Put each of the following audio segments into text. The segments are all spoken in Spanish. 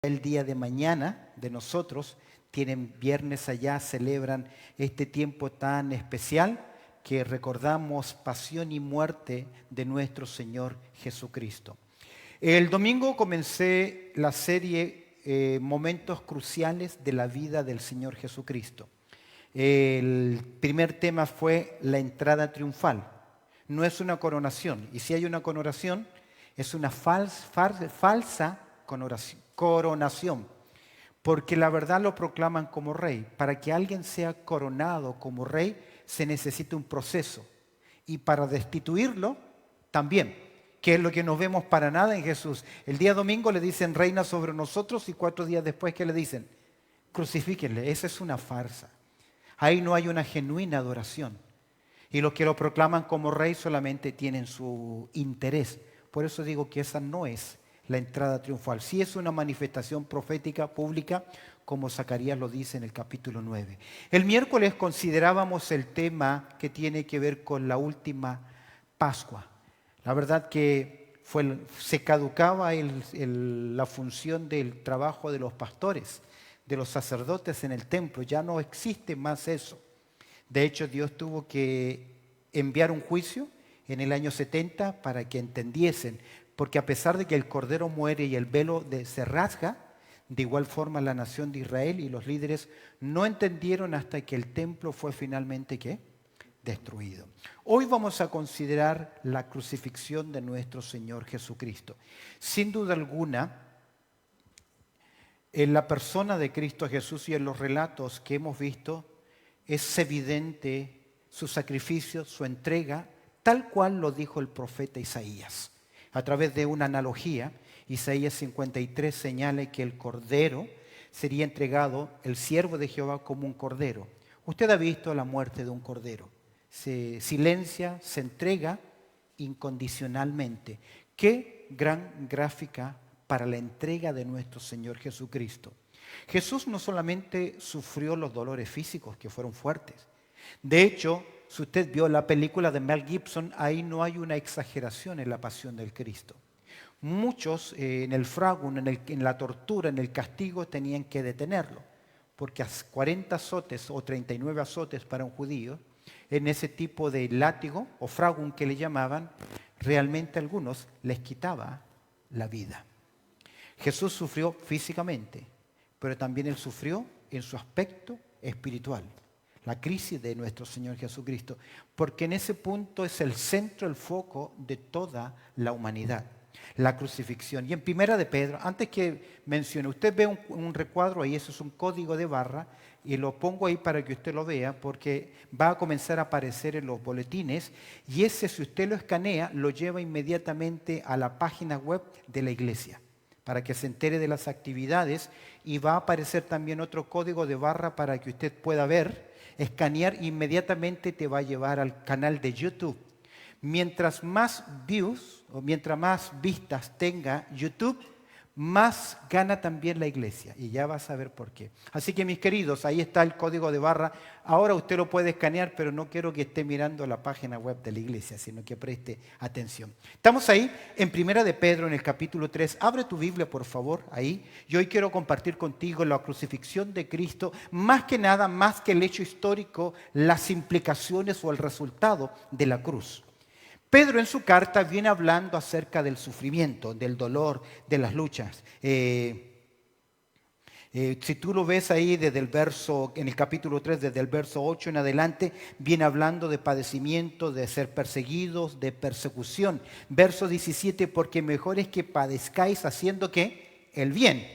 el día de mañana de nosotros, tienen viernes allá, celebran este tiempo tan especial que recordamos pasión y muerte de nuestro Señor Jesucristo. El domingo comencé la serie Momentos Cruciales de la Vida del Señor Jesucristo. El primer tema fue la entrada triunfal. No es una coronación, y si hay una coronación, es una falsa coronación, porque la verdad lo proclaman como rey. Para que alguien sea coronado como rey se necesita un proceso, y para destituirlo también, que es lo que no vemos para nada en Jesús. El día domingo le dicen reina sobre nosotros, y 4 días después, ¿qué le dicen? Crucifíquenle. Esa es una farsa. Ahí no hay una genuina adoración. Y los que lo proclaman como rey solamente tienen su interés. Por eso digo que esa no es la entrada triunfal. Sí es una manifestación profética pública, como Zacarías lo dice en el capítulo 9. El miércoles considerábamos el tema que tiene que ver con la última Pascua. La verdad que se caducaba la función del trabajo de los pastores, de los sacerdotes en el templo. Ya no existe más eso. De hecho, Dios tuvo que enviar un juicio en el año 70 para que entendiesen, porque a pesar de que el Cordero muere y el velo se rasga, de igual forma la nación de Israel y los líderes no entendieron hasta que el templo fue finalmente ¿qué? Destruido. Hoy vamos a considerar la crucifixión de nuestro Señor Jesucristo. Sin duda alguna, en la persona de Cristo Jesús y en los relatos que hemos visto, es evidente su sacrificio, su entrega, tal cual lo dijo el profeta Isaías. A través de una analogía, Isaías 53 señala que el cordero sería entregado, el siervo de Jehová, como un cordero. Usted ha visto la muerte de un cordero. Se silencia, se entrega incondicionalmente. Qué gran gráfica para la entrega de nuestro Señor Jesucristo. Jesús no solamente sufrió los dolores físicos, que fueron fuertes. De hecho, si usted vio la película de Mel Gibson, ahí no hay una exageración en la pasión del Cristo. Muchos en el fragum, en la tortura, en el castigo, tenían que detenerlo, porque a 40 azotes o 39 azotes para un judío, en ese tipo de látigo o fragum que le llamaban, realmente a algunos les quitaba la vida. Jesús sufrió físicamente, pero también Él sufrió en su aspecto espiritual, la crisis de nuestro Señor Jesucristo, porque en ese punto es el centro, el foco de toda la humanidad, la crucifixión. Y en Primera de Pedro, antes que mencione, usted ve un recuadro ahí, eso es un código de barra, y lo pongo ahí para que usted lo vea, porque va a comenzar a aparecer en los boletines, y ese, si usted lo escanea, lo lleva inmediatamente a la página web de la iglesia, para que se entere de las actividades, y va a aparecer también otro código de barra para que usted pueda ver, escanear, inmediatamente te va a llevar al canal de YouTube. Mientras más views o mientras más vistas tenga YouTube, más gana también la iglesia, y ya vas a ver por qué. Así que, mis queridos, ahí está el código de barra. Ahora usted lo puede escanear, pero no quiero que esté mirando la página web de la iglesia, sino que preste atención. Estamos ahí en Primera de Pedro, en el capítulo 3. Abre tu Biblia, por favor, ahí. Y hoy quiero compartir contigo la crucifixión de Cristo, más que nada, más que el hecho histórico, las implicaciones o el resultado de la cruz. Pedro en su carta viene hablando acerca del sufrimiento, del dolor, de las luchas. Si tú lo ves ahí desde el verso, en el capítulo 3, desde el verso 8 en adelante, viene hablando de padecimiento, de ser perseguidos, de persecución. Verso 17, porque mejor es que padezcáis haciendo ¿qué? El bien,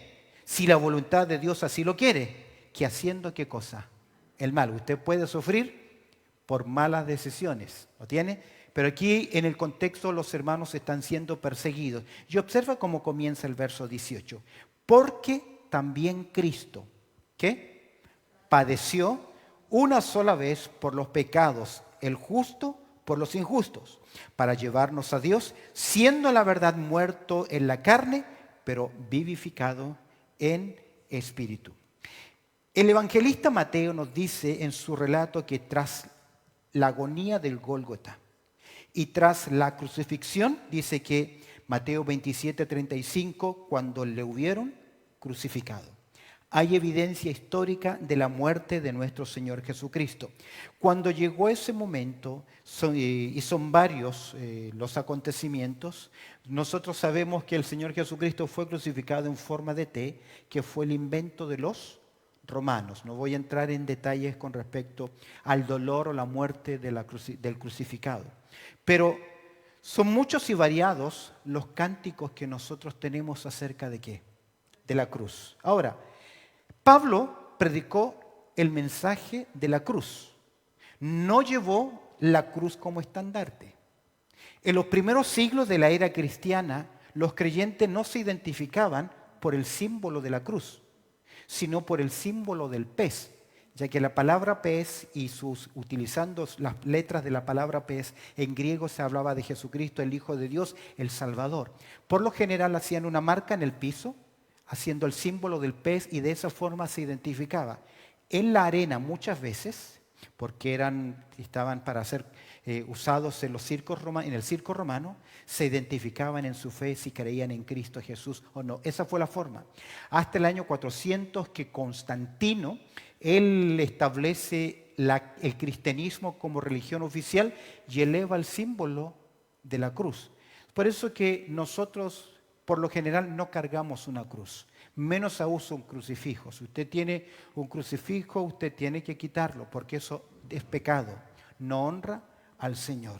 si la voluntad de Dios así lo quiere, que haciendo ¿qué cosa? El mal. Usted puede sufrir por malas decisiones, ¿lo tiene? Pero aquí en el contexto los hermanos están siendo perseguidos. Y observa cómo comienza el verso 18. Porque también Cristo, ¿qué? Padeció una sola vez por los pecados, el justo por los injustos, para llevarnos a Dios, siendo la verdad muerto en la carne, pero vivificado en espíritu. El evangelista Mateo nos dice en su relato que tras la agonía del Gólgota, y tras la crucifixión, dice que Mateo 27:35, cuando le hubieron crucificado. Hay evidencia histórica de la muerte de nuestro Señor Jesucristo. Cuando llegó ese momento, y son varios los acontecimientos, nosotros sabemos que el Señor Jesucristo fue crucificado en forma de T, que fue el invento de los romanos. No voy a entrar en detalles con respecto al dolor o la muerte del crucificado. Pero son muchos y variados los cánticos que nosotros tenemos acerca de ¿qué? De la cruz. Ahora, Pablo predicó el mensaje de la cruz. No llevó la cruz como estandarte. En los primeros siglos de la era cristiana, los creyentes no se identificaban por el símbolo de la cruz, sino por el símbolo del pez, ya que la palabra pez utilizando las letras de la palabra pez, en griego se hablaba de Jesucristo, el Hijo de Dios, el Salvador. Por lo general hacían una marca en el piso, haciendo el símbolo del pez, y de esa forma se identificaba. En la arena muchas veces, porque estaban para ser usados en el circo romano, se identificaban en su fe si creían en Cristo Jesús o no. Esa fue la forma. Hasta el año 400 que Constantino, él establece el cristianismo como religión oficial y eleva el símbolo de la cruz. Por eso que nosotros por lo general no cargamos una cruz, menos aún un crucifijo. Si usted tiene un crucifijo, usted tiene que quitarlo, porque eso es pecado, no honra al Señor.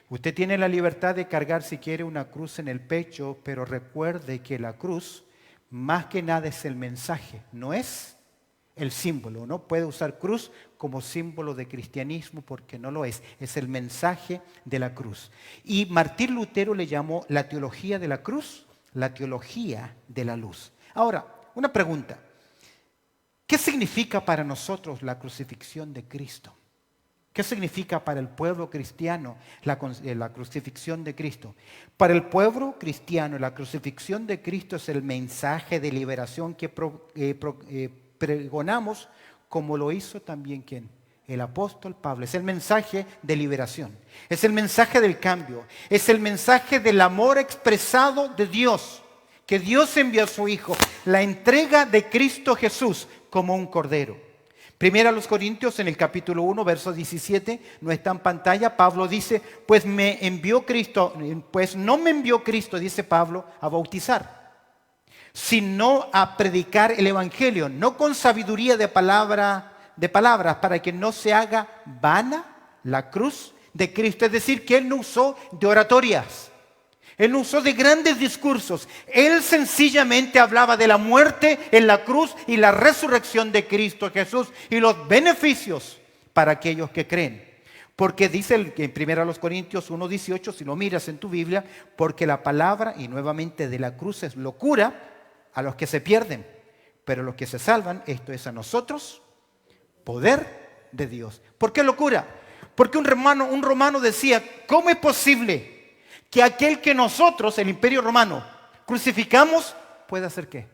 Usted tiene la libertad de cargar si quiere una cruz en el pecho, pero recuerde que la cruz, más que nada, es el mensaje, no es el símbolo. No puede usar cruz como símbolo de cristianismo porque no lo es. Es el mensaje de la cruz. Y Martín Lutero le llamó la teología de la cruz, la teología de la luz. Ahora, una pregunta. ¿Qué significa para nosotros la crucifixión de Cristo? ¿Qué significa para el pueblo cristiano la crucifixión de Cristo? Para el pueblo cristiano, la crucifixión de Cristo es el mensaje de liberación que pregonamos, como lo hizo también ¿quién? El apóstol Pablo. Es el mensaje de liberación. Es el mensaje del cambio. Es el mensaje del amor expresado de Dios. Que Dios envió a su Hijo. La entrega de Cristo Jesús como un cordero. Primera a los Corintios en el capítulo 1, verso 17, no está en pantalla. Pablo dice, pues no me envió Cristo, dice Pablo, a bautizar, sino a predicar el evangelio, no con sabiduría de palabras, para que no se haga vana la cruz de Cristo. Es decir, que Él no usó de oratorias, Él no usó de grandes discursos. Él sencillamente hablaba de la muerte en la cruz y la resurrección de Cristo Jesús y los beneficios para aquellos que creen. Porque dice en 1 Corintios 1:18, si lo miras en tu Biblia, porque la palabra, y nuevamente de la cruz, es locura a los que se pierden, pero los que se salvan, esto es a nosotros, poder de Dios. ¿Por qué locura? Porque un romano decía, ¿cómo es posible que aquel que nosotros, el Imperio Romano, crucificamos, pueda ser ¿qué?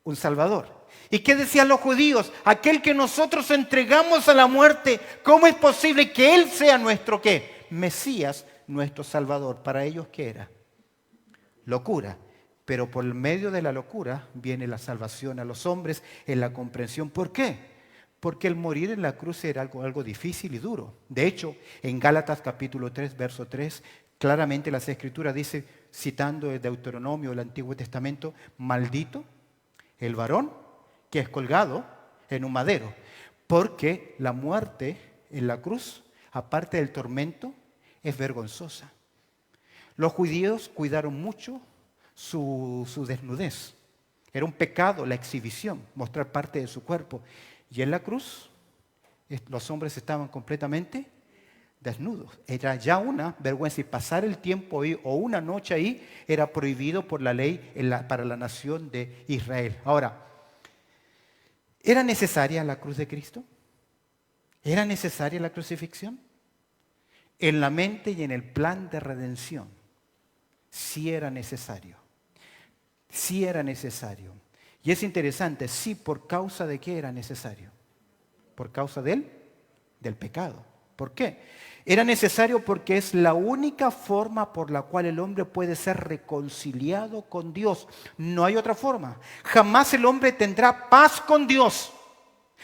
Un Salvador. ¿Y qué decían los judíos? Aquel que nosotros entregamos a la muerte, ¿cómo es posible que Él sea nuestro ¿qué? Mesías, nuestro Salvador. Para ellos, ¿qué era? Locura. Pero por medio de la locura viene la salvación a los hombres en la comprensión. ¿Por qué? Porque el morir en la cruz era algo difícil y duro. De hecho, en Gálatas capítulo 3, verso 3, claramente las Escrituras dice, citando el Deuteronomio, el Antiguo Testamento, maldito el varón que es colgado en un madero. Porque la muerte en la cruz, aparte del tormento, es vergonzosa. Los judíos cuidaron mucho su desnudez. Era un pecado la exhibición, mostrar parte de su cuerpo. Y en la cruz los hombres estaban completamente desnudos. Era ya una vergüenza, y pasar el tiempo ahí o una noche ahí era prohibido por la ley para la nación de Israel. Ahora, ¿era necesaria la cruz de Cristo? ¿Era necesaria la crucifixión? En la mente y en el plan de redención, sí era necesario. Sí era necesario. Y es interesante, sí, ¿por causa de qué era necesario? Por causa del pecado. ¿Por qué? Era necesario porque es la única forma por la cual el hombre puede ser reconciliado con Dios. No hay otra forma. Jamás el hombre tendrá paz con Dios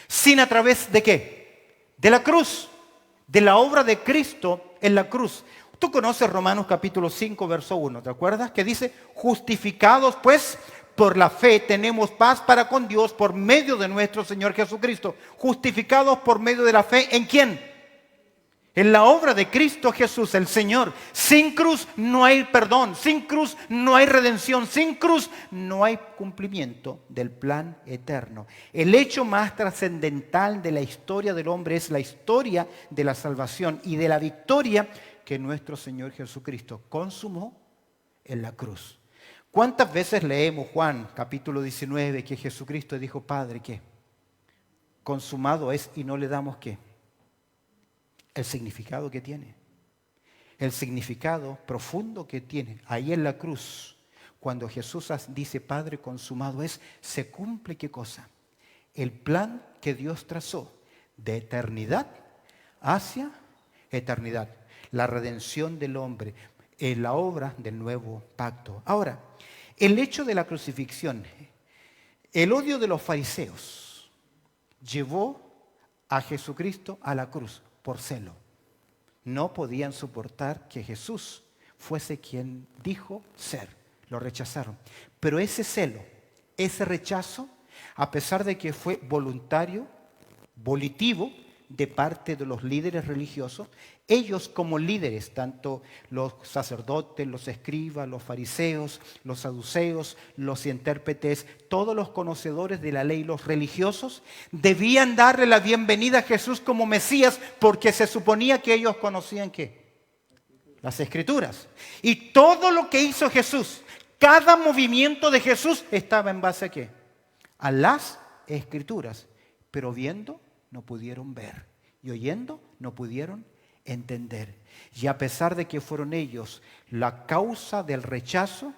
sin a través de ¿qué? De la cruz, de la obra de Cristo en la cruz. Tú conoces Romanos capítulo 5, verso 1, ¿te acuerdas? Que dice, justificados pues por la fe tenemos paz para con Dios por medio de nuestro Señor Jesucristo. Justificados por medio de la fe, ¿en quién? En la obra de Cristo Jesús, el Señor. Sin cruz no hay perdón, sin cruz no hay redención, sin cruz no hay cumplimiento del plan eterno. El hecho más trascendental de la historia del hombre es la historia de la salvación y de la victoria que nuestro Señor Jesucristo consumó en la cruz. ¿Cuántas veces leemos Juan capítulo 19 que Jesucristo dijo, Padre, ¿qué? Consumado es, y no le damos ¿qué? El significado que tiene, el significado profundo que tiene. Ahí en la cruz, cuando Jesús dice, Padre, consumado es, se cumple ¿qué cosa? El plan que Dios trazó de eternidad hacia eternidad. La redención del hombre, la obra del nuevo pacto. Ahora, el hecho de la crucifixión, el odio de los fariseos, llevó a Jesucristo a la cruz. Por celo. No podían soportar que Jesús fuese quien dijo ser. Lo rechazaron. Pero ese celo, ese rechazo, a pesar de que fue voluntario, volitivo, de parte de los líderes religiosos, ellos como líderes, tanto los sacerdotes, los escribas, los fariseos, los saduceos, los intérpretes, todos los conocedores de la ley, los religiosos, debían darle la bienvenida a Jesús como Mesías porque se suponía que ellos conocían ¿qué? Las Escrituras. Y todo lo que hizo Jesús, cada movimiento de Jesús estaba en base a ¿qué? A las Escrituras. Pero viendo no pudieron ver y oyendo no pudieron entender. Y a pesar de que fueron ellos la causa del rechazo,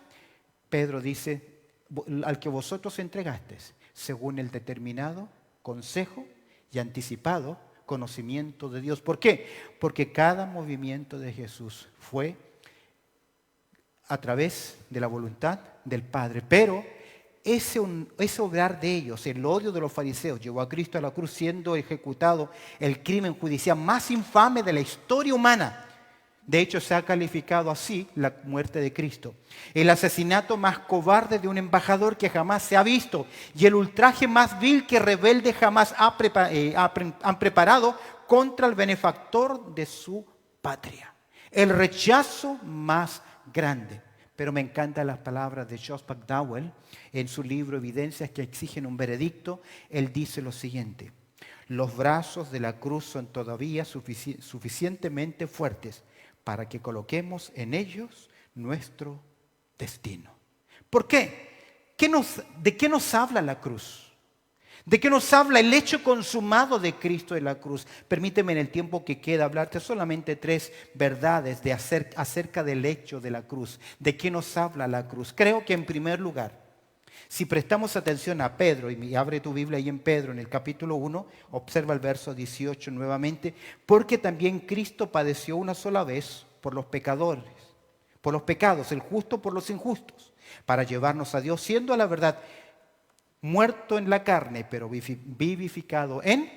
Pedro dice, al que vosotros entregasteis, según el determinado consejo y anticipado conocimiento de Dios. ¿Por qué? Porque cada movimiento de Jesús fue a través de la voluntad del Padre. Pero ese obrar de ellos, el odio de los fariseos, llevó a Cristo a la cruz siendo ejecutado el crimen judicial más infame de la historia humana. De hecho, se ha calificado así la muerte de Cristo. El asesinato más cobarde de un embajador que jamás se ha visto y el ultraje más vil que rebelde jamás han preparado contra el benefactor de su patria. El rechazo más grande. Pero me encantan las palabras de Josh McDowell en su libro Evidencias que exigen un veredicto. Él dice lo siguiente: los brazos de la cruz son todavía suficientemente fuertes para que coloquemos en ellos nuestro destino. ¿Por qué? ¿De qué nos habla la cruz? ¿De qué nos habla el hecho consumado de Cristo en la cruz? Permíteme en el tiempo que queda hablarte solamente 3 verdades acerca del hecho de la cruz. ¿De qué nos habla la cruz? Creo que en primer lugar, si prestamos atención a Pedro, y abre tu Biblia ahí en Pedro, en el capítulo 1, observa el verso 18 nuevamente, porque también Cristo padeció una sola vez por los pecadores, por los pecados, el justo por los injustos, para llevarnos a Dios, siendo a la verdad muerto en la carne, pero vivificado en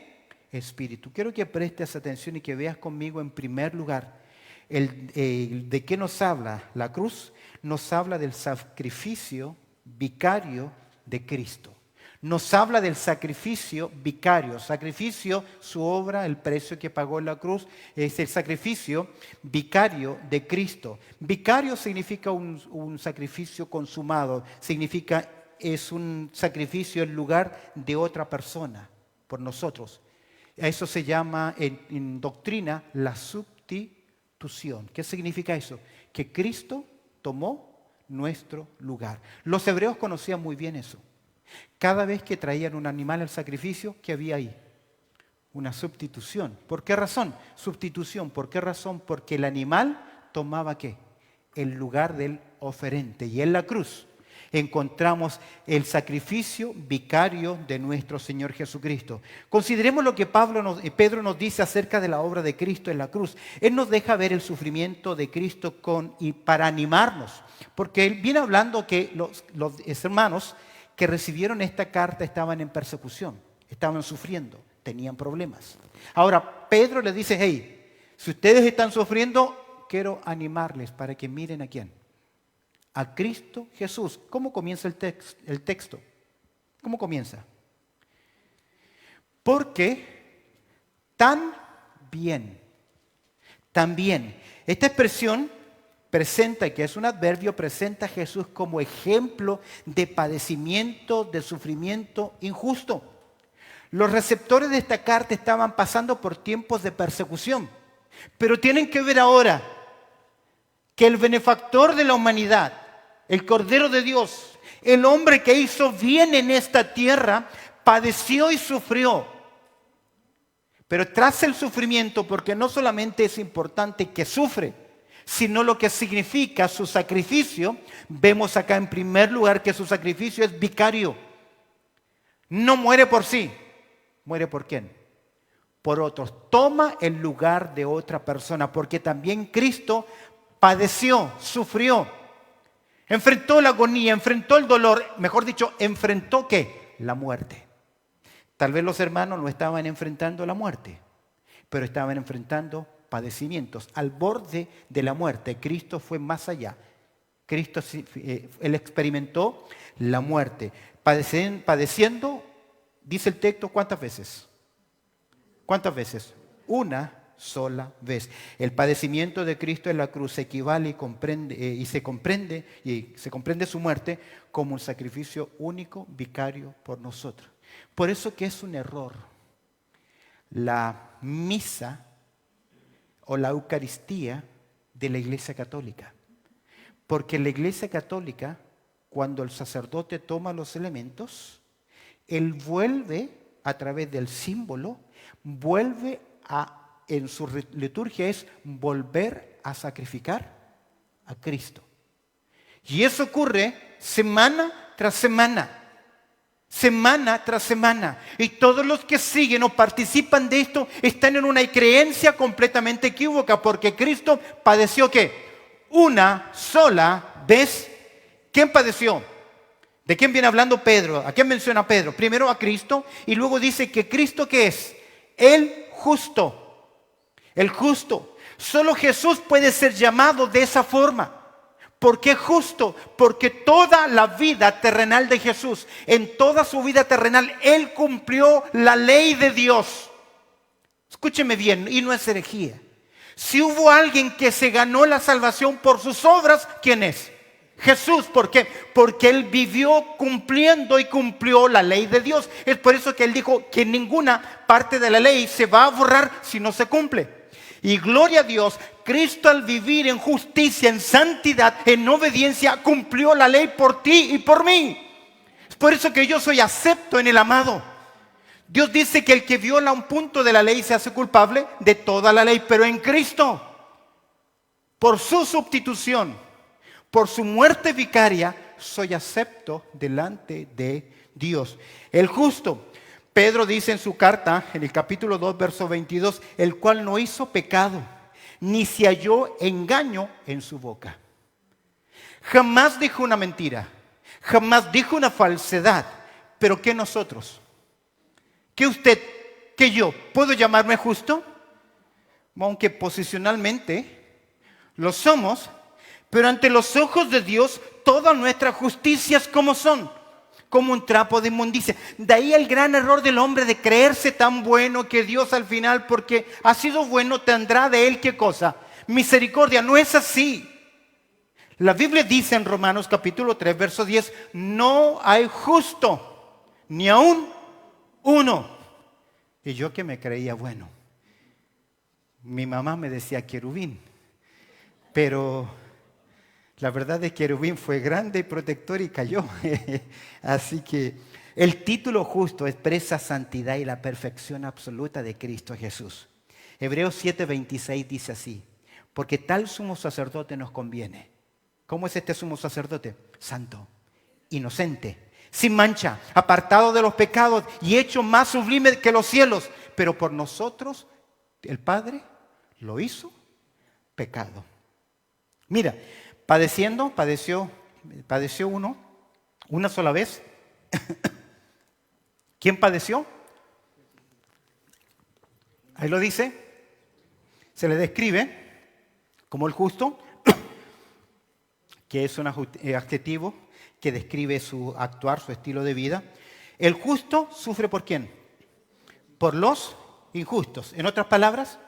espíritu. Quiero que prestes atención y que veas conmigo en primer lugar de qué nos habla la cruz. Nos habla del sacrificio vicario de Cristo. Nos habla del sacrificio vicario. Sacrificio, su obra, el precio que pagó en la cruz, es el sacrificio vicario de Cristo. Vicario significa un sacrificio consumado, significa es un sacrificio en lugar de otra persona por nosotros. Eso se llama en doctrina la sustitución. ¿Qué significa eso? Que Cristo tomó nuestro lugar. Los hebreos conocían muy bien eso. Cada vez que traían un animal al sacrificio, ¿qué había ahí? Una sustitución. ¿Por qué razón? Sustitución. ¿Por qué razón? Porque el animal tomaba ¿qué? El lugar del oferente. Y en la cruz, encontramos el sacrificio vicario de nuestro Señor Jesucristo. Consideremos lo que Pedro nos dice acerca de la obra de Cristo en la cruz. Él nos deja ver el sufrimiento de Cristo y para animarnos, porque él viene hablando que los hermanos que recibieron esta carta estaban en persecución, estaban sufriendo, tenían problemas. Ahora, Pedro les dice, hey, si ustedes están sufriendo, quiero animarles para que miren a quién. A Cristo Jesús. ¿Cómo comienza el texto? ¿Cómo comienza? Porque también. Esta expresión presenta, que es un adverbio, presenta a Jesús como ejemplo de padecimiento, de sufrimiento injusto. Los receptores de esta carta estaban pasando por tiempos de persecución, pero tienen que ver ahora que el benefactor de la humanidad, el Cordero de Dios, el hombre que hizo bien en esta tierra, padeció y sufrió. Pero tras el sufrimiento, porque no solamente es importante que sufre, sino lo que significa su sacrificio, vemos acá en primer lugar que su sacrificio es vicario. No muere por sí, muere por quién? Por otros. Toma el lugar de otra persona, porque también Cristo padeció, sufrió, enfrentó la agonía, enfrentó el dolor, mejor dicho, enfrentó ¿qué? La muerte. Tal vez los hermanos no estaban enfrentando la muerte, pero estaban enfrentando padecimientos al borde de la muerte. Cristo fue más allá. Cristo, él experimentó la muerte. Padeciendo, dice el texto, ¿cuántas veces? ¿Cuántas veces? Una sola vez. El padecimiento de Cristo en la cruz equivale y se comprende su muerte como un sacrificio único, vicario por nosotros. Por eso que es un error la misa o la Eucaristía de la Iglesia Católica. Porque en la Iglesia Católica, cuando el sacerdote toma los elementos, él vuelve a través del símbolo, en su liturgia es volver a sacrificar a Cristo. Y eso ocurre semana tras semana. Semana tras semana. Y todos los que siguen o participan de esto están en una creencia completamente equívoca, porque Cristo padeció ¿qué? Una sola vez. ¿Quién padeció? ¿De quién viene hablando Pedro? ¿A quién menciona Pedro? Primero a Cristo y luego dice que Cristo ¿qué es? El justo. El justo. Solo Jesús puede ser llamado de esa forma. ¿Por qué justo? Porque toda la vida terrenal de Jesús, en toda su vida terrenal, Él cumplió la ley de Dios. Escúcheme bien, y no es herejía. Si hubo alguien que se ganó la salvación por sus obras, ¿quién es? Jesús. ¿Por qué? Porque Él vivió cumpliendo y cumplió la ley de Dios. Es por eso que Él dijo que ninguna parte de la ley se va a borrar si no se cumple. Y gloria a Dios, Cristo al vivir en justicia, en santidad, en obediencia, cumplió la ley por ti y por mí. Es por eso que yo soy acepto en el amado. Dios dice que el que viola un punto de la ley se hace culpable de toda la ley, pero en Cristo, por su sustitución, por su muerte vicaria, soy acepto delante de Dios. El justo. Pedro dice en su carta, en el capítulo 2, verso 22, el cual no hizo pecado, ni se halló engaño en su boca. Jamás dijo una mentira, jamás dijo una falsedad. Pero ¿qué nosotros? ¿Qué usted? ¿Qué yo? ¿Puedo llamarme justo? Aunque posicionalmente lo somos, pero ante los ojos de Dios todas nuestras justicias como son. Como un trapo de inmundicia. De ahí el gran error del hombre de creerse tan bueno que Dios al final, porque ha sido bueno, tendrá de él ¿qué cosa? Misericordia. No es así. La Biblia dice en Romanos capítulo 3, verso 10, no hay justo, ni aún uno. Y yo que me creía bueno. Mi mamá me decía querubín, pero la verdad es que querubín fue grande y protector y cayó. Así que el título justo expresa santidad y la perfección absoluta de Cristo Jesús. Hebreos 7:26 dice así, porque tal sumo sacerdote nos conviene. ¿Cómo es este sumo sacerdote? Santo, inocente, sin mancha, apartado de los pecados y hecho más sublime que los cielos. Pero por nosotros el Padre lo hizo pecado. Mira, padeció uno una sola vez. ¿Quién padeció? Ahí lo dice. Se le describe como el justo, que es un adjetivo que describe su actuar, su estilo de vida. El justo sufre ¿por quién? Por los injustos. En otras palabras,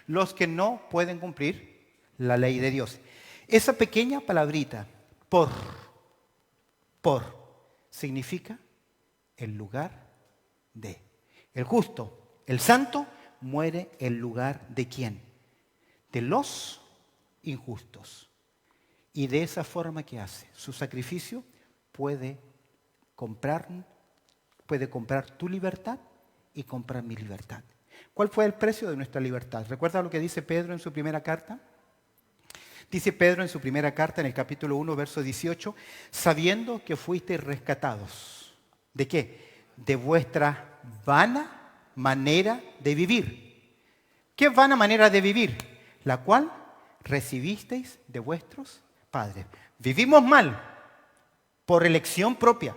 los que no pueden cumplir la ley de Dios. Esa pequeña palabrita, por, significa el lugar de. El justo, el santo, muere en lugar de ¿quién? De los injustos. Y de esa forma que hace, su sacrificio puede comprar tu libertad y comprar mi libertad. ¿Cuál fue el precio de nuestra libertad? ¿Recuerda lo que dice Pedro en su primera carta? Dice Pedro en su primera carta, en el capítulo 1, verso 18, sabiendo que fuisteis rescatados. ¿De qué? De vuestra vana manera de vivir. ¿Qué vana manera de vivir? La cual recibisteis de vuestros padres. Vivimos mal por elección propia,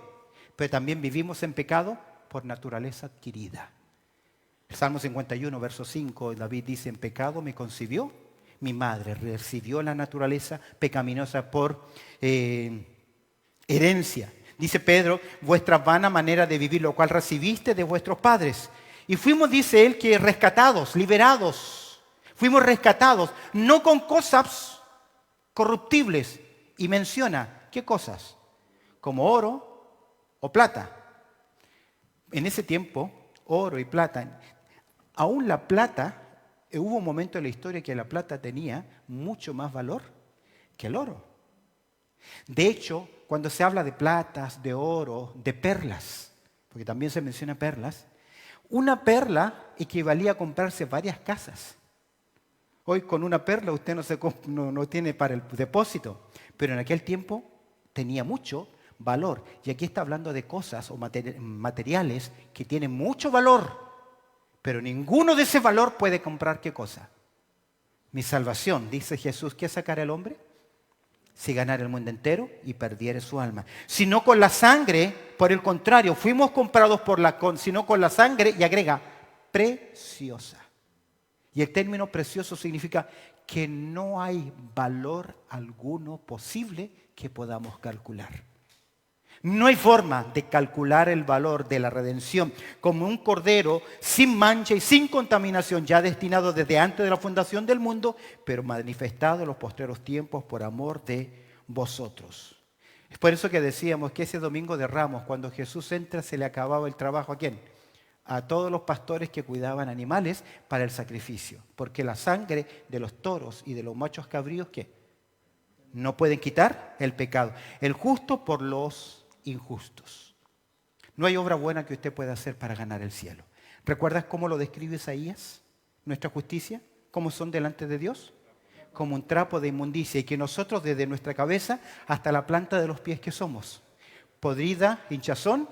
pero también vivimos en pecado por naturaleza adquirida. El Salmo 51, verso 5, David dice, en pecado me concibió mi madre, recibió la naturaleza pecaminosa por herencia. Dice Pedro, vuestra vana manera de vivir, lo cual recibiste de vuestros padres. Y fuimos, dice él, que rescatados, liberados. Fuimos rescatados, no con cosas corruptibles. Y menciona, ¿qué cosas? Como oro o plata. En ese tiempo, oro y plata, aún la plata, hubo un momento en la historia que la plata tenía mucho más valor que el oro. De hecho, cuando se habla de platas, de oro, de perlas, porque también se menciona perlas, una perla equivalía a comprarse varias casas. Hoy con una perla usted no tiene para el depósito, pero en aquel tiempo tenía mucho valor. Y aquí está hablando de cosas o materiales que tienen mucho valor, pero ninguno de ese valor puede comprar ¿qué cosa? Mi salvación. Dice Jesús, ¿qué sacará el hombre? Si ganara el mundo entero y perdiere su alma. Sino con la sangre, por el contrario, fuimos comprados sino con la sangre, y agrega, preciosa. Y el término precioso significa que no hay valor alguno posible que podamos calcular. No hay forma de calcular el valor de la redención como un cordero sin mancha y sin contaminación, ya destinado desde antes de la fundación del mundo, pero manifestado en los postreros tiempos por amor de vosotros. Es por eso que decíamos que ese domingo de Ramos, cuando Jesús entra, se le acababa el trabajo ¿a quién? A todos los pastores que cuidaban animales para el sacrificio. Porque la sangre de los toros y de los machos cabríos, ¿qué? No pueden quitar el pecado. El justo por los injustos. No hay obra buena que usted pueda hacer para ganar el cielo. ¿Recuerdas cómo lo describe Isaías? Nuestra justicia, ¿cómo son delante de Dios? Como un trapo de inmundicia, y que nosotros desde nuestra cabeza hasta la planta de los pies que somos, podrida, hinchazón,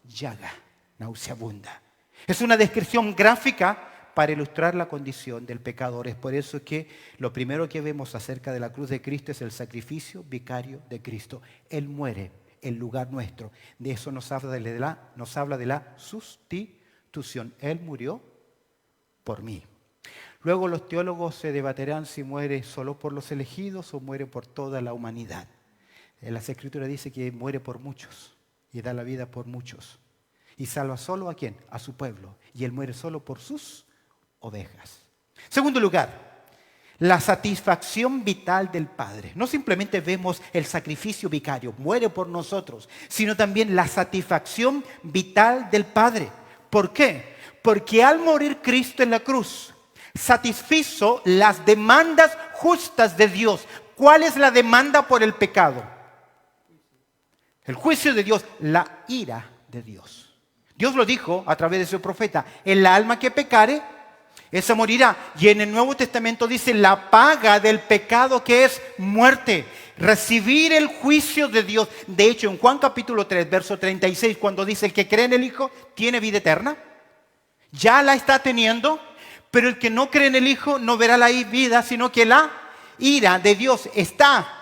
llaga, nauseabunda. Es una descripción gráfica para ilustrar la condición del pecador. Es por eso que lo primero que vemos acerca de la cruz de Cristo es el sacrificio vicario de Cristo. Él muere en lugar nuestro. De eso nos habla de la sustitución. Él murió por mí. Luego los teólogos se debatirán si muere solo por los elegidos o muere por toda la humanidad. En las Escrituras dice que muere por muchos y da la vida por muchos. Y salva solo ¿a quién? A su pueblo. Y Él muere solo por sus ovejas. Segundo lugar, la satisfacción vital del Padre. No simplemente vemos el sacrificio vicario, muere por nosotros, sino también la satisfacción vital del Padre. ¿Por qué? Porque al morir Cristo en la cruz, satisfizo las demandas justas de Dios. ¿Cuál es la demanda por el pecado? El juicio de Dios, la ira de Dios. Dios lo dijo a través de su profeta, el alma que pecare, Esa morirá. Y en el Nuevo Testamento dice la paga del pecado que es muerte. Recibir el juicio de Dios. De hecho, en Juan capítulo 3, verso 36, cuando dice el que cree en el Hijo tiene vida eterna. Ya la está teniendo, pero el que no cree en el Hijo no verá la vida, sino que la ira de Dios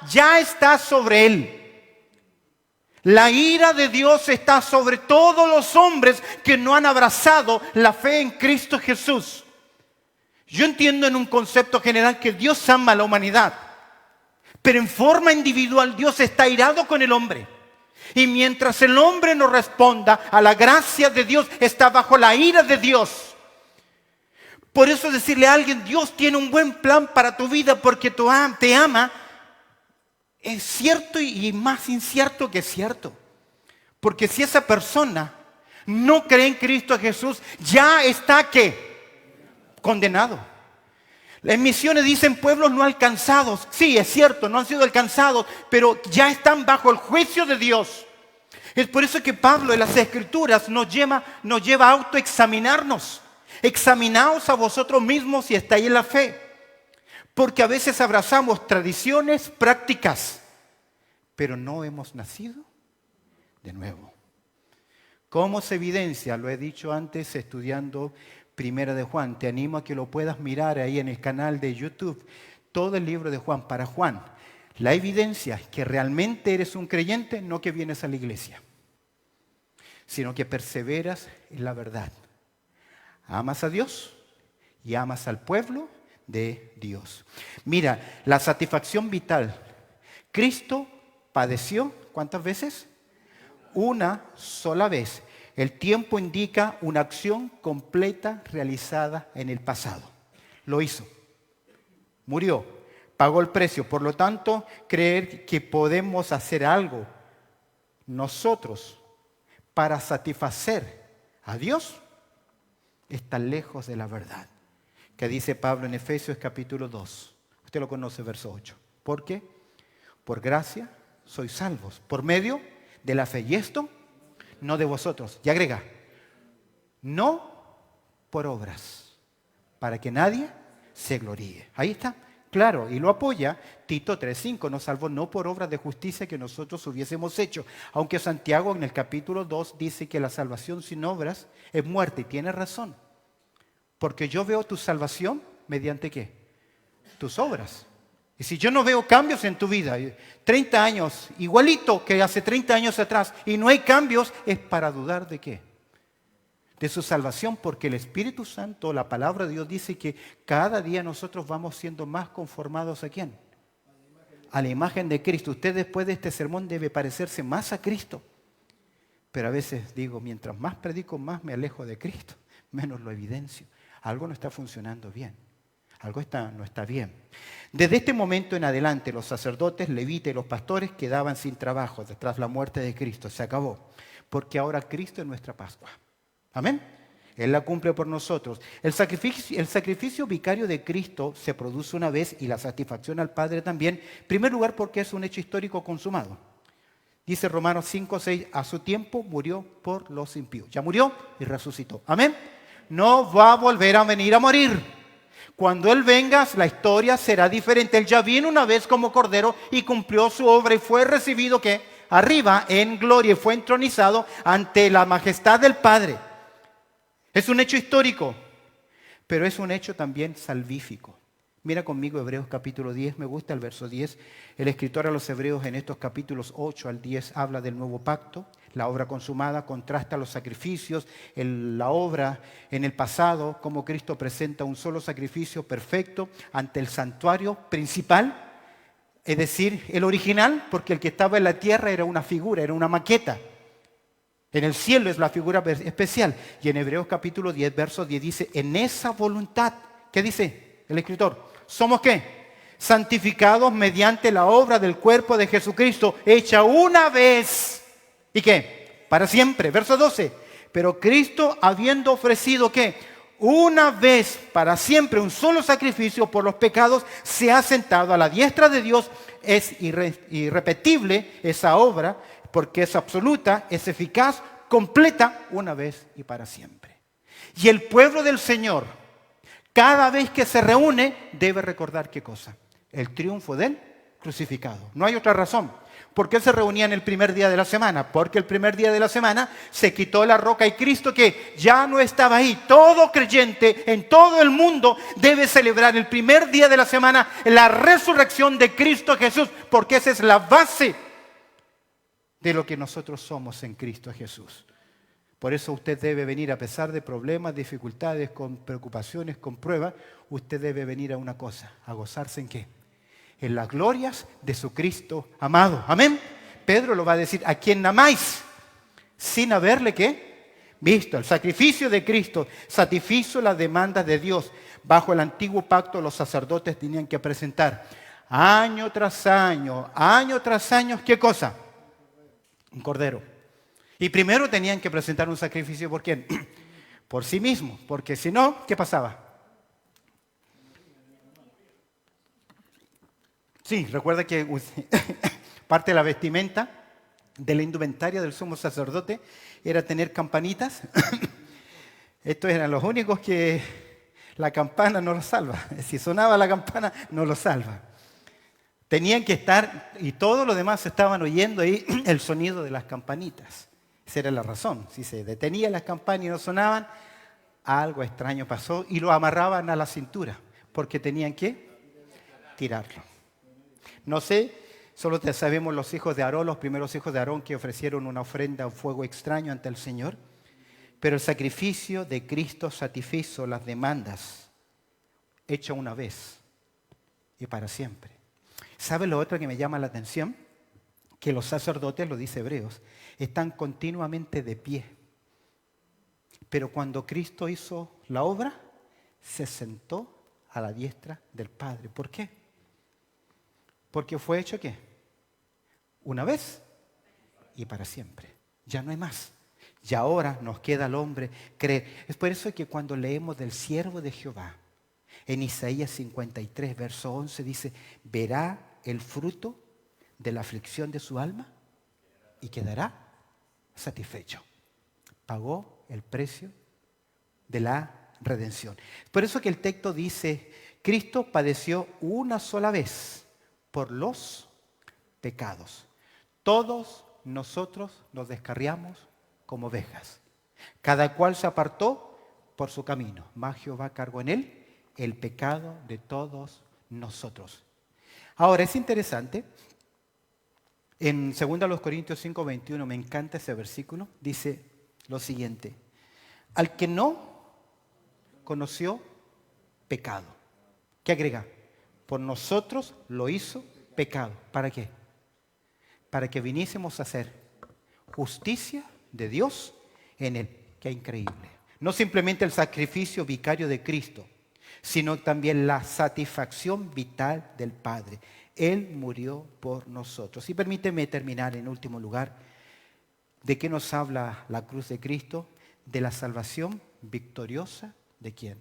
ya está sobre él. La ira de Dios está sobre todos los hombres que no han abrazado la fe en Cristo Jesús. Yo entiendo en un concepto general que Dios ama a la humanidad, pero en forma individual Dios está airado con el hombre. Y mientras el hombre no responda a la gracia de Dios, está bajo la ira de Dios. Por eso decirle a alguien, Dios tiene un buen plan para tu vida porque te ama, es cierto y más incierto que cierto. Porque si esa persona no cree en Cristo Jesús, ya está ¿qué? Condenado. Las misiones dicen pueblos no alcanzados. Sí, es cierto, no han sido alcanzados, pero ya están bajo el juicio de Dios. Es por eso que Pablo en las Escrituras nos lleva a autoexaminarnos. Examinaos a vosotros mismos si estáis en la fe. Porque a veces abrazamos tradiciones, prácticas, pero no hemos nacido de nuevo. ¿Cómo se evidencia? Lo he dicho antes estudiando Primera de Juan. Te animo a que lo puedas mirar ahí en el canal de YouTube. Todo el libro de Juan, para Juan. La evidencia es que realmente eres un creyente, no que vienes a la iglesia, sino que perseveras en la verdad. Amas a Dios y amas al pueblo de Dios. Mira, la satisfacción vital. Cristo padeció, ¿cuántas veces? Una sola vez. El tiempo indica una acción completa realizada en el pasado. Lo hizo. Murió. Pagó el precio. Por lo tanto, creer que podemos hacer algo nosotros para satisfacer a Dios está lejos de la verdad. Que dice Pablo en Efesios capítulo 2. Usted lo conoce, verso 8. ¿Por qué? Por gracia sois salvos. Por medio de la fe. Y esto no de vosotros. Y agrega, no por obras, para que nadie se gloríe. Ahí está, claro, y lo apoya Tito 3:5, nos salvó no por obras de justicia que nosotros hubiésemos hecho. Aunque Santiago en el capítulo 2 dice que la salvación sin obras es muerte, y tiene razón. Porque yo veo tu salvación mediante ¿qué? Tus obras. Y si yo no veo cambios en tu vida, 30 años, igualito que hace 30 años atrás, y no hay cambios, es para dudar ¿de qué? De su salvación, porque el Espíritu Santo, la palabra de Dios dice que cada día nosotros vamos siendo más conformados ¿a quién? A la imagen de Cristo. Usted después de este sermón debe parecerse más a Cristo. Pero a veces digo, mientras más predico, más me alejo de Cristo, menos lo evidencio. Algo no está funcionando bien. Algo no está bien. Desde este momento en adelante, los sacerdotes, levitas y los pastores quedaban sin trabajo tras la muerte de Cristo. Se acabó. Porque ahora Cristo es nuestra Pascua. Amén. Él la cumple por nosotros. El sacrificio vicario de Cristo se produce una vez y la satisfacción al Padre también. En primer lugar, porque es un hecho histórico consumado. Dice Romanos 5:6, a su tiempo murió por los impíos. Ya murió y resucitó. Amén. No va a volver a venir a morir. Cuando Él venga, la historia será diferente. Él ya vino una vez como Cordero y cumplió su obra y fue recibido ¿qué? Arriba en gloria y fue entronizado ante la majestad del Padre. Es un hecho histórico, pero es un hecho también salvífico. Mira conmigo Hebreos capítulo 10, me gusta el verso 10. El escritor a los Hebreos en estos capítulos 8 al 10 habla del nuevo pacto. La obra consumada contrasta los sacrificios, la obra en el pasado, como Cristo presenta un solo sacrificio perfecto ante el santuario principal, es decir, el original, porque el que estaba en la tierra era una figura, era una maqueta. En el cielo es la figura especial. Y en Hebreos capítulo 10, verso 10 dice, en esa voluntad, ¿qué dice el escritor? ¿Somos qué? Santificados mediante la obra del cuerpo de Jesucristo, hecha una vez. ¿Y qué? Para siempre. Verso 12. Pero Cristo, habiendo ofrecido ¿qué? Una vez para siempre un solo sacrificio por los pecados, se ha sentado a la diestra de Dios. Es irrepetible esa obra, porque es absoluta, es eficaz, completa, una vez y para siempre. Y el pueblo del Señor Cada vez que se reúne, debe recordar ¿qué cosa? El triunfo del crucificado. No hay otra razón. ¿Por qué se reunían el primer día de la semana? Porque el primer día de la semana se quitó la roca y Cristo que ya no estaba ahí. Todo creyente en todo el mundo debe celebrar el primer día de la semana la resurrección de Cristo Jesús, porque esa es la base de lo que nosotros somos en Cristo Jesús. Por eso usted debe venir a pesar de problemas, dificultades, con preocupaciones, con pruebas. Usted debe venir a una cosa, a gozarse ¿en qué? En las glorias de su Cristo amado. Amén. Pedro lo va a decir, a quien amáis, sin haberle ¿qué? Visto. El sacrificio de Cristo satisfizo las demandas de Dios. Bajo el antiguo pacto los sacerdotes tenían que presentar año tras año, ¿qué cosa? Un cordero. Y primero tenían que presentar un sacrificio ¿por quién? Por sí mismo, porque si no, ¿qué pasaba? Sí, recuerda que parte de la vestimenta de la indumentaria del sumo sacerdote era tener campanitas. Estos eran los únicos que la campana no los salva. Si sonaba la campana, no los salva. Tenían que estar, y todos los demás estaban oyendo ahí el sonido de las campanitas. Esa era la razón. Si se detenían las campanas y no sonaban, algo extraño pasó y lo amarraban a la cintura, porque tenían que tirarlo. No sé, solo sabemos los hijos de Aarón, los primeros hijos de Aarón que ofrecieron una ofrenda a un fuego extraño ante el Señor. Pero el sacrificio de Cristo satisfizo las demandas, hecho una vez y para siempre. ¿Sabe lo otro que me llama la atención? Que los sacerdotes, lo dice Hebreos, están continuamente de pie. Pero cuando Cristo hizo la obra, se sentó a la diestra del Padre. ¿Por qué? Porque fue hecho ¿qué? Una vez y para siempre. Ya no hay más. Y ahora nos queda al hombre creer. Es por eso que cuando leemos del siervo de Jehová, en Isaías 53, verso 11, dice, verá el fruto de la aflicción de su alma y quedará satisfecho. Pagó el precio de la redención. Por eso que el texto dice, Cristo padeció una sola vez por los pecados. Todos nosotros nos descarriamos como ovejas. Cada cual se apartó por su camino. Mas Jehová cargó en él el pecado de todos nosotros. Ahora, es interesante, en 2 Corintios 5, 21, me encanta ese versículo, dice lo siguiente, al que no conoció pecado. ¿Qué agrega? Por nosotros lo hizo pecado. ¿Para qué? Para que viniésemos a hacer justicia de Dios en él. Qué increíble. No simplemente el sacrificio vicario de Cristo, sino también la satisfacción vital del Padre. Él murió por nosotros. Y permíteme terminar en último lugar. ¿De qué nos habla la cruz de Cristo? De la salvación victoriosa ¿de quién?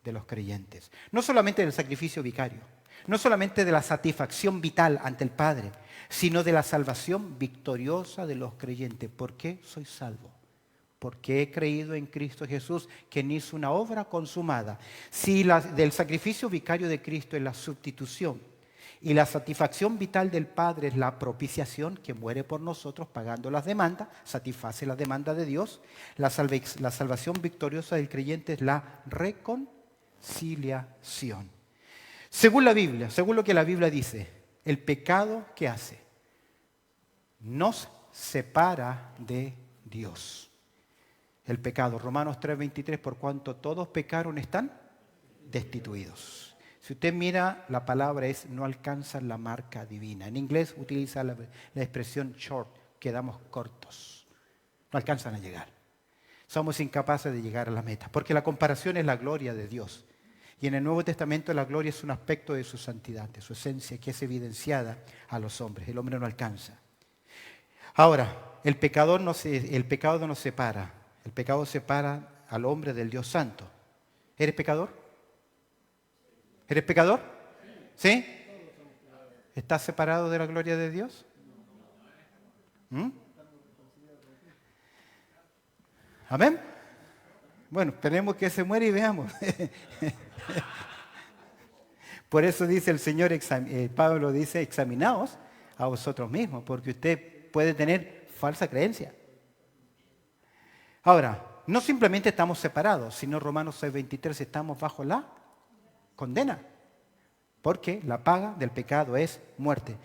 De los creyentes. No solamente del sacrificio vicario, no solamente de la satisfacción vital ante el Padre, sino de la salvación victoriosa de los creyentes. ¿Por qué soy salvo? Porque he creído en Cristo Jesús, quien hizo una obra consumada. Si del sacrificio vicario de Cristo es la sustitución y la satisfacción vital del Padre es la propiciación, que muere por nosotros pagando las demandas, satisface la demanda de Dios, la salvación victoriosa del creyente es la reconciliación. Según la Biblia, según lo que la Biblia dice, el pecado, ¿qué hace? Nos separa de Dios. El pecado, Romanos 3:23, por cuanto todos pecaron están destituidos. Si usted mira, la palabra es no alcanzan la marca divina. En inglés utiliza la expresión short, quedamos cortos. No alcanzan a llegar. Somos incapaces de llegar a la meta, porque la comparación es la gloria de Dios. Y en el Nuevo Testamento la gloria es un aspecto de su santidad, de su esencia, que es evidenciada a los hombres. El hombre no alcanza. Ahora, el pecado no nos separa. El pecado separa al hombre del Dios Santo. ¿Eres pecador? ¿Eres pecador? ¿Sí? ¿Estás separado de la gloria de Dios? ¿Mm? ¿Amén? Bueno, esperemos que se muera y veamos. Por eso dice el Señor, Pablo dice, examinaos a vosotros mismos, porque usted puede tener falsa creencia. Ahora, no simplemente estamos separados, sino Romanos 6:23, estamos bajo la condena, porque la paga del pecado es muerte.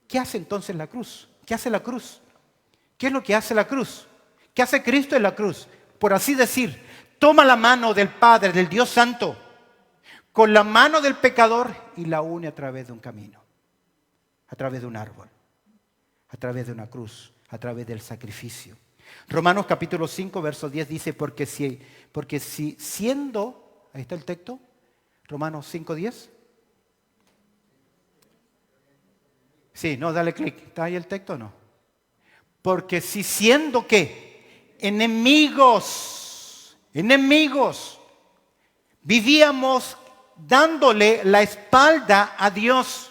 ¿Qué hace entonces la cruz? ¿Qué hace la cruz? ¿Qué es lo que hace la cruz? ¿Qué hace Cristo en la cruz? Por así decir, toma la mano del Padre, del Dios Santo, con la mano del pecador y la une a través de un camino, a través de un árbol, a través de una cruz, a través del sacrificio. Romanos capítulo 5, verso 10 dice, porque si siendo, ahí está el texto, Romanos 5, 10. Sí, no, dale clic. ¿Está ahí el texto o no? Porque si siendo, ¿qué? Enemigos, vivíamos dándole la espalda a Dios.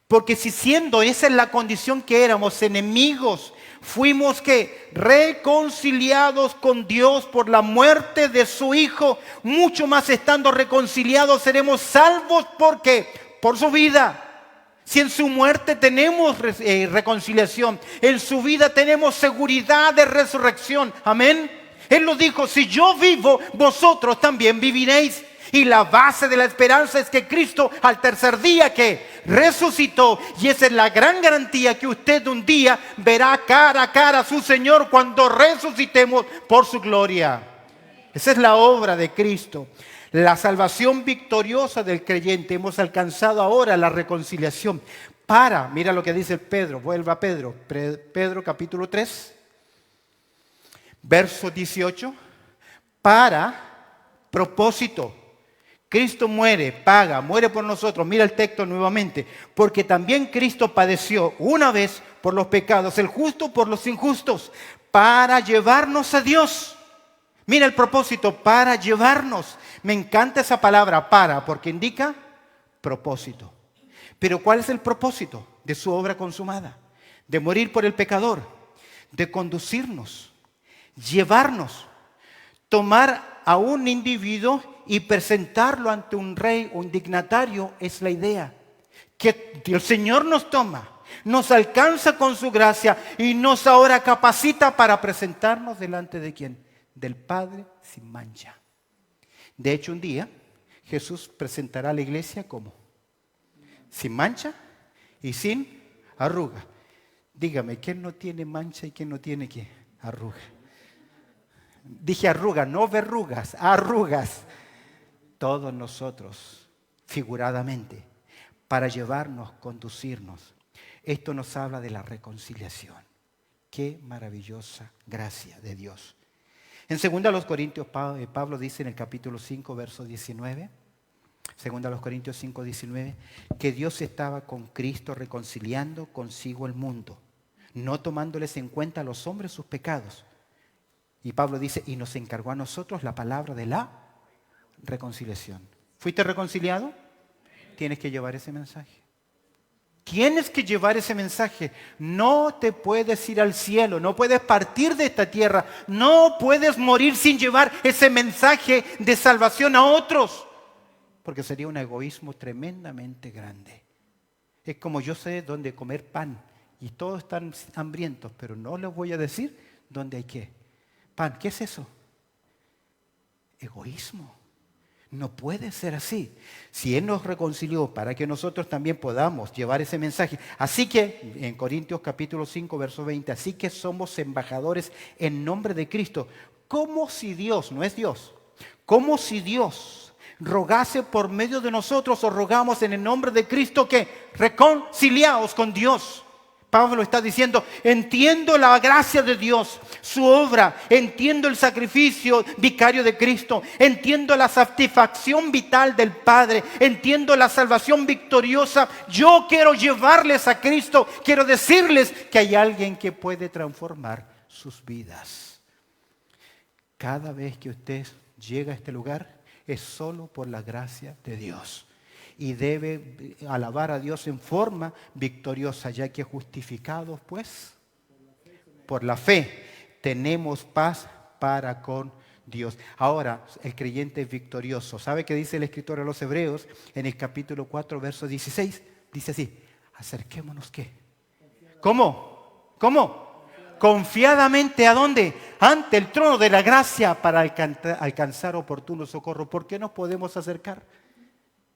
Porque si siendo, esa es la condición que éramos, enemigos, fuimos que reconciliados con Dios por la muerte de su Hijo, mucho más estando reconciliados seremos salvos. ¿Por qué? Por su vida. Si en su muerte tenemos reconciliación, en su vida tenemos seguridad de resurrección. Amén. Él lo dijo, si yo vivo, vosotros también viviréis. Y la base de la esperanza es que Cristo al tercer día que resucitó. Y esa es la gran garantía que usted un día verá cara a cara a su Señor cuando resucitemos por su gloria. Esa es la obra de Cristo. La salvación victoriosa del creyente. Hemos alcanzado ahora la reconciliación. Mira lo que dice Pedro. Vuelva a Pedro. Pedro capítulo 3. Verso 18. Propósito. Cristo muere por nosotros. Mira el texto nuevamente. Porque también Cristo padeció una vez por los pecados, el justo por los injustos, para llevarnos a Dios. Mira el propósito, para llevarnos. Me encanta esa palabra para, porque indica propósito. Pero ¿cuál es el propósito de su obra consumada? De morir por el pecador, de conducirnos, llevarnos, tomar a un individuo y presentarlo ante un rey, un dignatario, es la idea. Que el Señor nos toma, nos alcanza con su gracia y nos ahora capacita para presentarnos delante de ¿quién? Del Padre sin mancha. De hecho, un día Jesús presentará a la iglesia como sin mancha y sin arruga. Dígame, ¿quién no tiene mancha y quién no tiene qué? Arruga. Dije arruga, no verrugas, arrugas. Todos nosotros, figuradamente, para llevarnos, conducirnos. Esto nos habla de la reconciliación. Qué maravillosa gracia de Dios. En 2 Corintios, Pablo dice en el capítulo 5, verso 19, 2 Corintios 5, 19, que Dios estaba con Cristo reconciliando consigo el mundo, no tomándoles en cuenta a los hombres sus pecados. Y Pablo dice, y nos encargó a nosotros la palabra de la reconciliación. ¿Fuiste reconciliado? Tienes que llevar ese mensaje. Tienes que llevar ese mensaje. No te puedes ir al cielo, no puedes partir de esta tierra, no puedes morir sin llevar ese mensaje de salvación a otros, porque sería un egoísmo tremendamente grande. Es como yo sé dónde comer pan y todos están hambrientos, pero no les voy a decir dónde hay qué. Pan, ¿qué es eso? Egoísmo. No puede ser así. Si Él nos reconcilió para que nosotros también podamos llevar ese mensaje. Así que, en Corintios capítulo 5, verso 20, así que somos embajadores en nombre de Cristo. Como si Dios, no es Dios, como si Dios rogase por medio de nosotros o rogamos en el nombre de Cristo que reconciliaos con Dios. Pablo está diciendo, entiendo la gracia de Dios, su obra, entiendo el sacrificio vicario de Cristo, entiendo la satisfacción vital del Padre, entiendo la salvación victoriosa. Yo quiero llevarles a Cristo, quiero decirles que hay alguien que puede transformar sus vidas. Cada vez que usted llega a este lugar es solo por la gracia de Dios. Y debe alabar a Dios en forma victoriosa, ya que justificados, pues, por la fe, tenemos paz para con Dios. Ahora, el creyente es victorioso. ¿Sabe qué dice el escritor a los Hebreos en el capítulo 4, verso 16? Dice así, acerquémonos, ¿qué? ¿Cómo? ¿Cómo? Confiadamente, ¿a dónde? Ante el trono de la gracia para alcanzar oportuno socorro. ¿Por qué nos podemos acercar?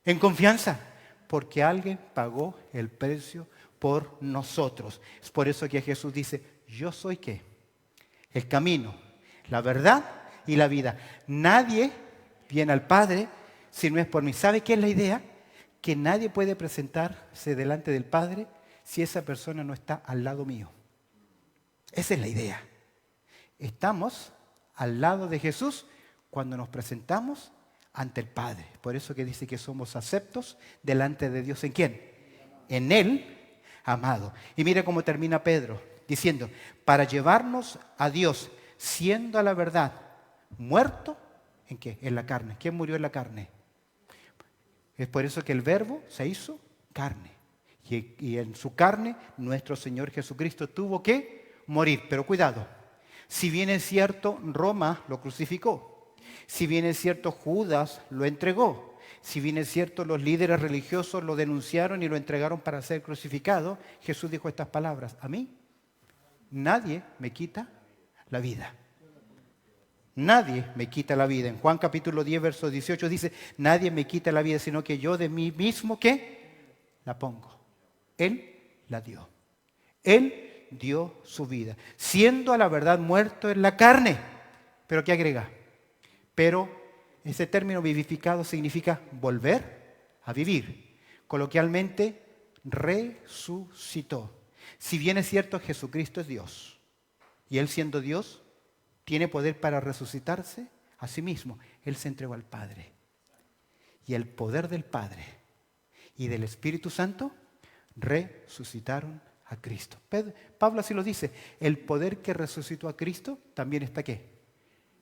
En confianza, porque alguien pagó el precio por nosotros. Es por eso que Jesús dice, yo soy ¿qué? El camino, la verdad y la vida. Nadie viene al Padre si no es por mí. ¿Sabe qué es la idea? Que nadie puede presentarse delante del Padre si esa persona no está al lado mío. Esa es la idea. Estamos al lado de Jesús cuando nos presentamos ante el Padre. Por eso que dice que somos aceptos delante de Dios. ¿En quién? En Él, amado. Y mire cómo termina Pedro, diciendo, para llevarnos a Dios, siendo a la verdad muerto, ¿en qué? En la carne. ¿Quién murió en la carne? Es por eso que el Verbo se hizo carne. Y en su carne, nuestro Señor Jesucristo tuvo que morir. Pero cuidado, si bien es cierto, Roma lo crucificó. Si bien es cierto, Judas lo entregó. Si bien es cierto, los líderes religiosos lo denunciaron y lo entregaron para ser crucificado, Jesús dijo estas palabras, a mí nadie me quita la vida. Nadie me quita la vida. En Juan capítulo 10, verso 18 dice, nadie me quita la vida, sino que yo de mí mismo, ¿qué? La pongo. Él la dio. Él dio su vida, siendo a la verdad muerto en la carne. ¿Pero qué agrega? Pero ese término vivificado significa volver a vivir. Coloquialmente, resucitó. Si bien es cierto, Jesucristo es Dios. Y Él siendo Dios, tiene poder para resucitarse a sí mismo. Él se entregó al Padre. Y el poder del Padre y del Espíritu Santo resucitaron a Cristo. Pablo así lo dice. El poder que resucitó a Cristo también está ¿qué?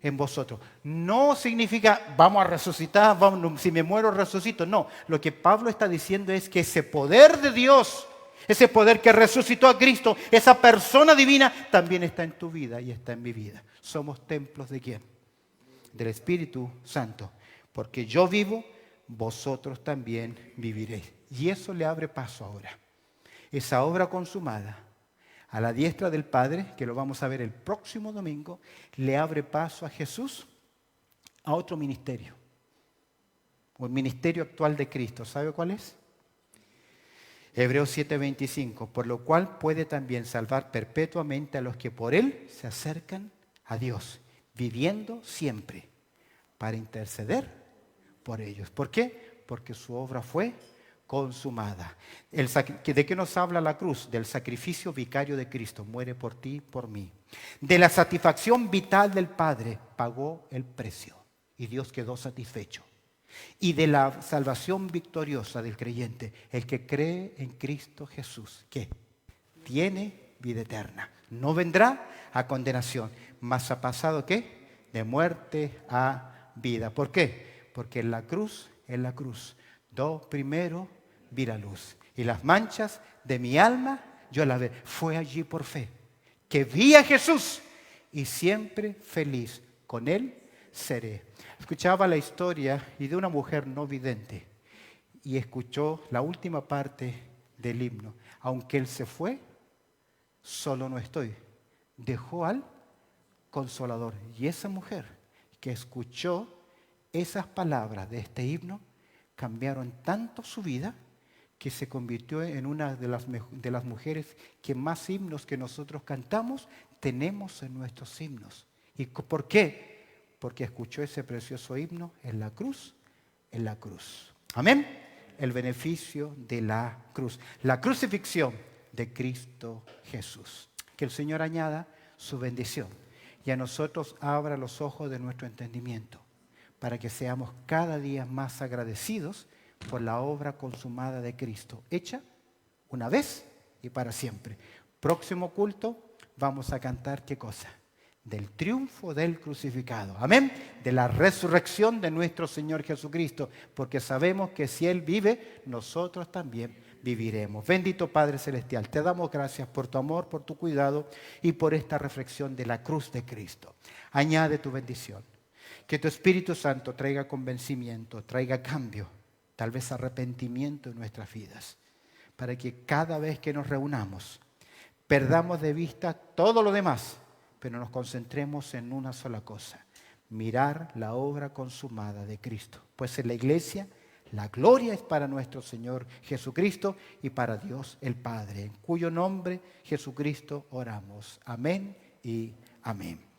En vosotros. No significa vamos a resucitar, si me muero resucito. No, lo que Pablo está diciendo es que ese poder de Dios, ese poder que resucitó a Cristo, esa persona divina, también está en tu vida y está en mi vida. Somos templos ¿de quién? Del Espíritu Santo. Porque yo vivo, vosotros también viviréis. Y eso le abre paso ahora. Esa obra consumada a la diestra del Padre, que lo vamos a ver el próximo domingo, le abre paso a Jesús a otro ministerio. O el ministerio actual de Cristo. ¿Sabe cuál es? Hebreos 7:25. Por lo cual puede también salvar perpetuamente a los que por Él se acercan a Dios, viviendo siempre para interceder por ellos. ¿Por qué? Porque su obra fue consumada. ¿De qué nos habla la cruz? Del sacrificio vicario de Cristo. Muere por ti y por mí. De la satisfacción vital del Padre. Pagó el precio. Y Dios quedó satisfecho. Y de la salvación victoriosa del creyente. El que cree en Cristo Jesús. ¿Qué? Tiene vida eterna. No vendrá a condenación. Mas ha pasado ¿qué? De muerte a vida. ¿Por qué? Porque en la cruz primero vi la luz. Y las manchas de mi alma, yo las vi. Fue allí por fe. Que vi a Jesús y siempre feliz. Con Él seré. Escuchaba la historia y de una mujer no vidente. Y escuchó la última parte del himno. Aunque Él se fue, solo no estoy. Dejó al Consolador. Y esa mujer que escuchó esas palabras de este himno, cambiaron tanto su vida que se convirtió en una de las mujeres que más himnos que nosotros cantamos tenemos en nuestros himnos. ¿Y por qué? Porque escuchó ese precioso himno en la cruz. Amén. El beneficio de la cruz. La crucifixión de Cristo Jesús. Que el Señor añada su bendición y a nosotros abra los ojos de nuestro entendimiento, para que seamos cada día más agradecidos por la obra consumada de Cristo, hecha una vez y para siempre. Próximo culto vamos a cantar ¿qué cosa? Del triunfo del crucificado. Amén. De la resurrección de nuestro Señor Jesucristo, porque sabemos que si Él vive, nosotros también viviremos. Bendito Padre Celestial, te damos gracias por tu amor, por tu cuidado y por esta reflexión de la cruz de Cristo. Añade tu bendición. Que tu Espíritu Santo traiga convencimiento, traiga cambio, tal vez arrepentimiento en nuestras vidas, para que cada vez que nos reunamos perdamos de vista todo lo demás, pero nos concentremos en una sola cosa: mirar la obra consumada de Cristo. Pues en la iglesia la gloria es para nuestro Señor Jesucristo y para Dios el Padre, en cuyo nombre, Jesucristo, oramos. Amén y amén.